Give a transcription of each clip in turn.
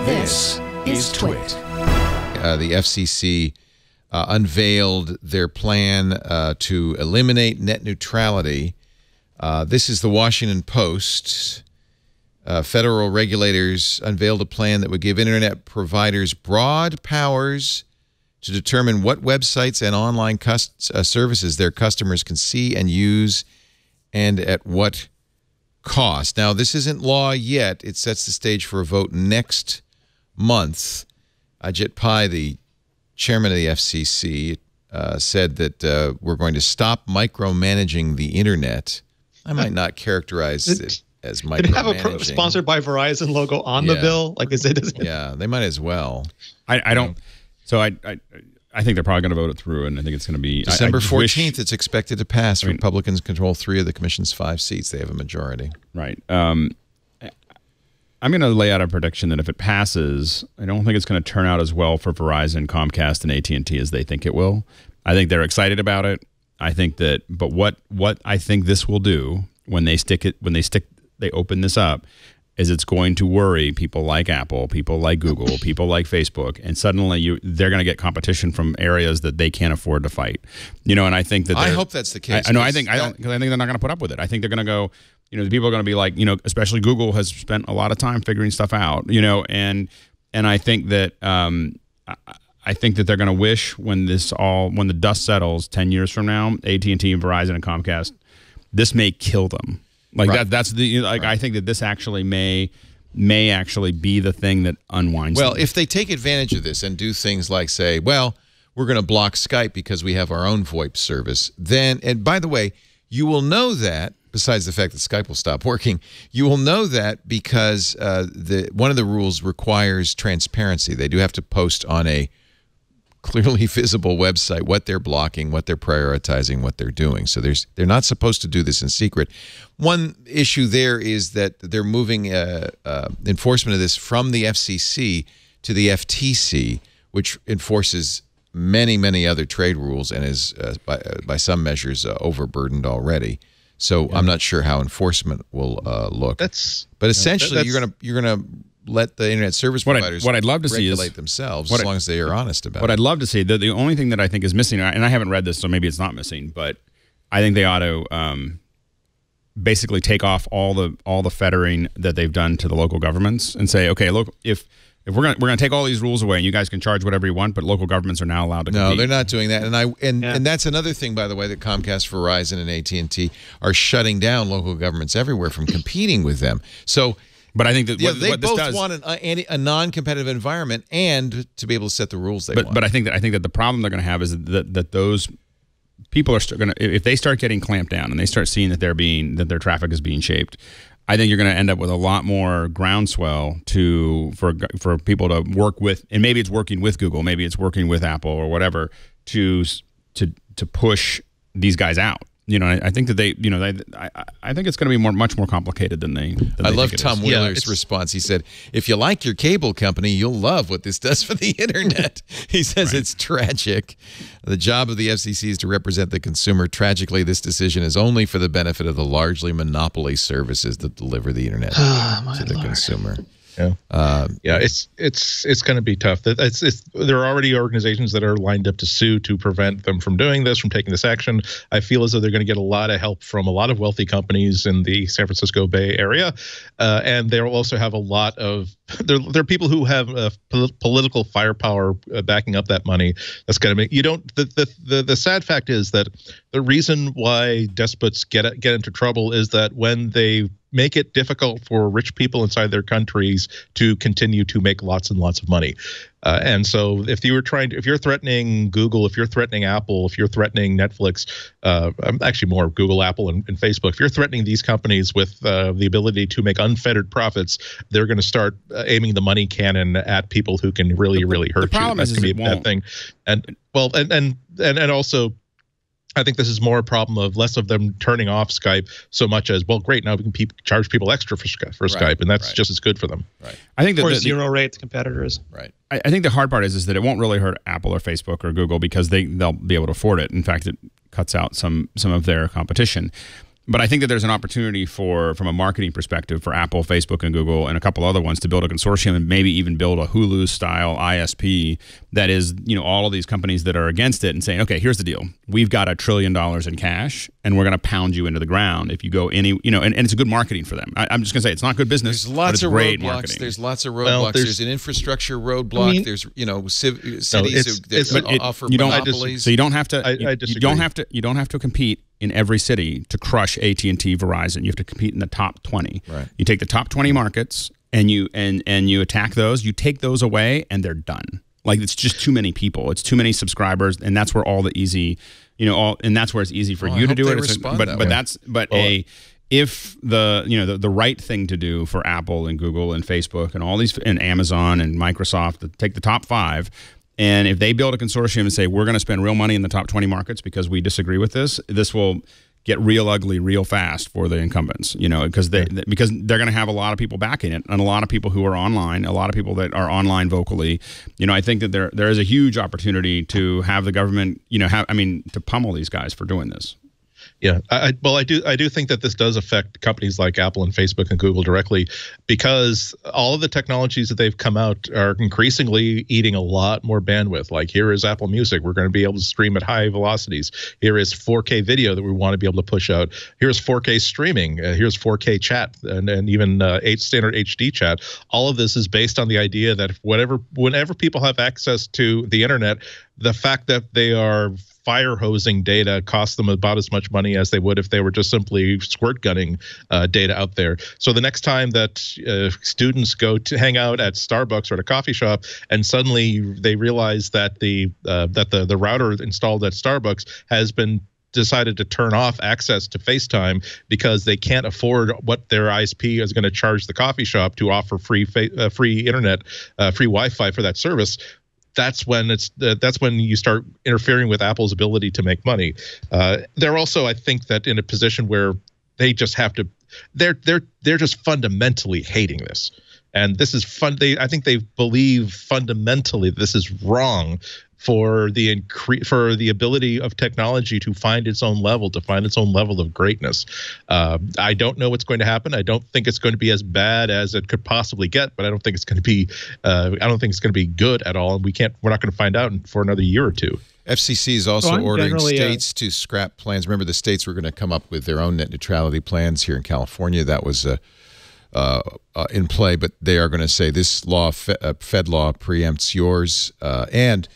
This is TWiT. The FCC unveiled their plan to eliminate net neutrality. This is the Washington Post. Federal regulators unveiled a plan that would give internet providers broad powers to determine what websites and online services their customers can see and use, and at what cost. Now, this isn't law yet. It sets the stage for a vote next month. Ajit Pai, the chairman of the FCC, said that we're going to stop micromanaging the internet. I might not characterize it as micromanaging. Did it have a sponsored by Verizon logo on the bill? Like, is it? Yeah, they might as well. I don't. So I think they're probably going to vote it through, and I think it's going to be December 14th. It's expected to pass. Republicans control 3 of the commission's 5 seats. They have a majority. Right. I'm going to lay out a prediction that if it passes, I don't think it's going to turn out as well for Verizon, Comcast, and AT&T as they think it will. I think they're excited about it. I think that, but what I think this will do when they open this up, is it's going to worry people like Apple, people like Google, people like Facebook, and suddenly they're going to get competition from areas that they can't afford to fight. You know, and I think that I hope that's the case. I think they're not going to put up with it. I think they're going to go. You know, the people are going to be like, you know, especially Google has spent a lot of time figuring stuff out. You know, and I think that I think that they're going to wish when the dust settles 10 years from now, AT&T and Verizon and Comcast, this may kill them. Like that's the I think that this actually may actually be the thing that unwinds them. If they take advantage of this and do things like say, well, we're going to block Skype because we have our own VoIP service, then, and by the way, you will know that, besides the fact that Skype will stop working, you will know that because one of the rules requires transparency. They do have to post on a clearly visible website what they're blocking, what they're prioritizing, what they're doing. So they're not supposed to do this in secret. One issue there is that they're moving enforcement of this from the FCC to the FTC, which enforces many other trade rules and is by some measures overburdened already. So I'm not sure how enforcement will look. But essentially, you're gonna let the internet service providers what I'd love to see regulate themselves as long as they are honest about it. What I'd love to see, the only thing that I think is missing, and I haven't read this, so maybe it's not missing, but I think they ought to basically take off all the fettering that they've done to the local governments and say, okay, look, if we're gonna take all these rules away and you guys can charge whatever you want, but local governments are now allowed to compete. No, they're not doing that. And that's another thing, by the way, that Comcast, Verizon, and AT&T are shutting down local governments everywhere from competing with them. So. But I think that they both want a non-competitive environment and to be able to set the rules they want. But I think that the problem they're going to have is that those people are going to, if they start getting clamped down and they start seeing that their traffic is being shaped, I think you're going to end up with a lot more groundswell for people to work with, and maybe it's working with Google, maybe it's working with Apple or whatever to push these guys out. You know, I think that I think it's going to be much more complicated than they. I love Tom Wheeler's response. He said, "If you like your cable company, you'll love what this does for the internet." He says it's tragic. The job of the FCC is to represent the consumer. Tragically, this decision is only for the benefit of the largely monopoly services that deliver the internet to the consumer. Yeah, it's going to be tough. There are already organizations that are lined up to sue to prevent them from doing this, from taking this action. I feel as though they're going to get a lot of help from a lot of wealthy companies in the San Francisco Bay Area, and they'll also have a lot of there are people who have political firepower backing up that money. That's going to make the sad fact is that the reason why despots get into trouble is that when they make it difficult for rich people inside their countries to continue to make lots and lots of money. And so if you're threatening Google, if you're threatening Apple, if you're threatening Netflix, actually more Google, Apple, and Facebook, if you're threatening these companies with the ability to make unfettered profits, they're going to start aiming the money cannon at people who can really hurt you. The problem is a bad thing. And also, I think this is more a problem of less of them turning off Skype so much as, well, great, now we can charge people extra for Skype, and that's just as good for them. Right. I think that or zero rate to competitors. Right. I think the hard part is that it won't really hurt Apple or Facebook or Google because they'll be able to afford it. In fact, it cuts out some of their competition. But I think that there's an opportunity from a marketing perspective for Apple, Facebook, and Google, and a couple other ones to build a consortium and maybe even build a Hulu-style ISP that is, all of these companies that are against it and saying, okay, here's the deal. We've got $1 trillion in cash, and we're going to pound you into the ground if you go and it's a good marketing for them. I'm just going to say it's not good business. There's lots of great roadblocks. Marketing. There's lots of roadblocks. There's an infrastructure roadblock. There's cities that offer monopolies. So you don't have to. You don't have to compete in every city to crush AT&T, Verizon. You have to compete in the top 20. Right. You take the top 20 markets and you attack those. You take those away and they're done. Like, it's just too many people. It's too many subscribers, and that's where all the easy, and that's where it's easy for you to do it. If the right thing to do for Apple and Google and Facebook and all these and Amazon and Microsoft to take the top 5. And if they build a consortium and say, we're going to spend real money in the top 20 markets because we disagree with this will get real ugly real fast for the incumbents, because they're going to have a lot of people backing it and a lot of people who are online, a lot of people that are online vocally. I think that there is a huge opportunity to have the government, to pummel these guys for doing this. Yeah, I do think that this does affect companies like Apple and Facebook and Google directly, because all of the technologies that they've come out are increasingly eating a lot more bandwidth. Like, here is Apple Music. We're going to be able to stream at high velocities. Here is 4K video that we want to be able to push out. Here's 4K streaming. Here's 4K chat and even standard HD chat. All of this is based on the idea that whenever people have access to the internet, the fact that they are fire hosing data costs them about as much money as they would if they were just simply squirt gunning data out there. So the next time that students go to hang out at Starbucks or at a coffee shop, and suddenly they realize that the router installed at Starbucks has been decided to turn off access to FaceTime because they can't afford what their ISP is going to charge the coffee shop to offer free internet, free Wi-Fi for that service. That's when you start interfering with Apple's ability to make money. They're also, I think, that in a position where they just have to. They're just fundamentally hating this, and this is fun. I think they believe fundamentally this is wrong for the ability of technology to find its own level, of greatness. I don't know what's going to happen. I don't think it's going to be as bad as it could possibly get, but I don't think it's going to be. I don't think it's going to be good at all. And we're not going to find out for another year or two. FCC is also ordering states to scrap plans. Remember, the states were going to come up with their own net neutrality plans here in California. That was in play, but they are going to say this law, Fed law, preempts yours. And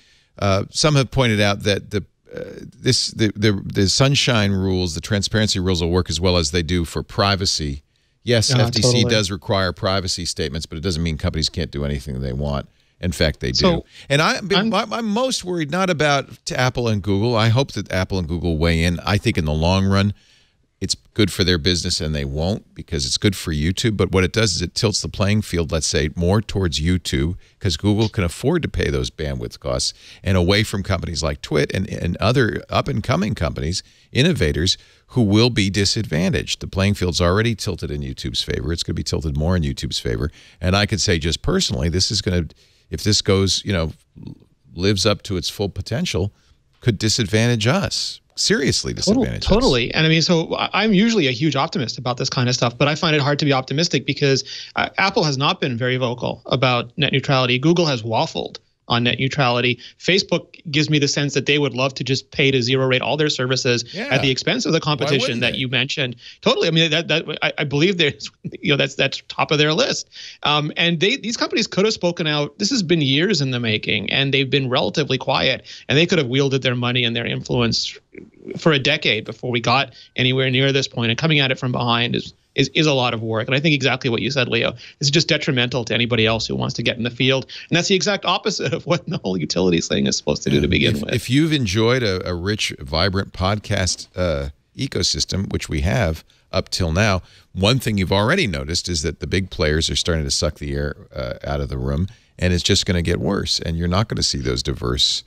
some have pointed out that the sunshine rules, the transparency rules will work as well as they do for privacy. Yes, FTC does require privacy statements, but it doesn't mean companies can't do anything they want. In fact, they do. And I'm most worried not about Apple and Google. I hope that Apple and Google weigh in. I think in the long run, it's good for their business, and they won't, because it's good for YouTube. But what it does is it tilts the playing field, let's say, more towards YouTube, because Google can afford to pay those bandwidth costs, and away from companies like TWiT and other up-and-coming companies, innovators, who will be disadvantaged. The playing field's already tilted in YouTube's favor. It's going to be tilted more in YouTube's favor. And I could say just personally, this is going to, if this goes, lives up to its full potential, could disadvantage us. Seriously disadvantage us. Totally. And I mean, so I'm usually a huge optimist about this kind of stuff, but I find it hard to be optimistic because Apple has not been very vocal about net neutrality. Google has waffled on net neutrality. Facebook gives me the sense that they would love to just pay to zero rate all their services at the expense of the competition that you mentioned. Totally. I mean, I believe there's, that's top of their list. And these companies could have spoken out. This has been years in the making, and they've been relatively quiet, and they could have wielded their money and their influence for a decade before we got anywhere near this point. And coming at it from behind is a lot of work. And I think exactly what you said, Leo, is just detrimental to anybody else who wants to get in the field. And that's the exact opposite of what the whole utilities thing is supposed to do to begin with. If you've enjoyed a rich, vibrant podcast ecosystem, which we have up till now, one thing you've already noticed is that the big players are starting to suck the air out of the room, and it's just going to get worse. And you're not going to see those diverse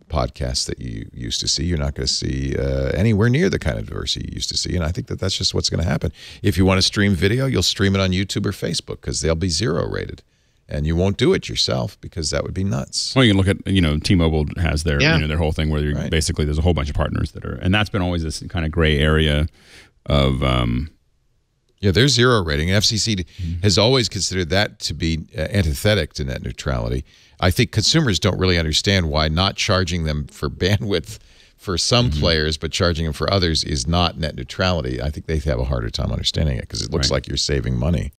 podcasts that you used to see. You're not going to see anywhere near the kind of diversity you used to see. And I think that that's just what's going to happen. If you want to stream video, you'll stream it on YouTube or Facebook because they'll be zero rated. And you won't do it yourself because that would be nuts. Well, you can look at, T-Mobile has their, their whole thing where basically there's a whole bunch of partners that are, and that's been always this kind of gray area of yeah, their zero rating. FCC has always considered that to be antithetic to net neutrality. I think consumers don't really understand why not charging them for bandwidth for some players, but charging them for others is not net neutrality. I think they have a harder time understanding it because it looks like you're saving money.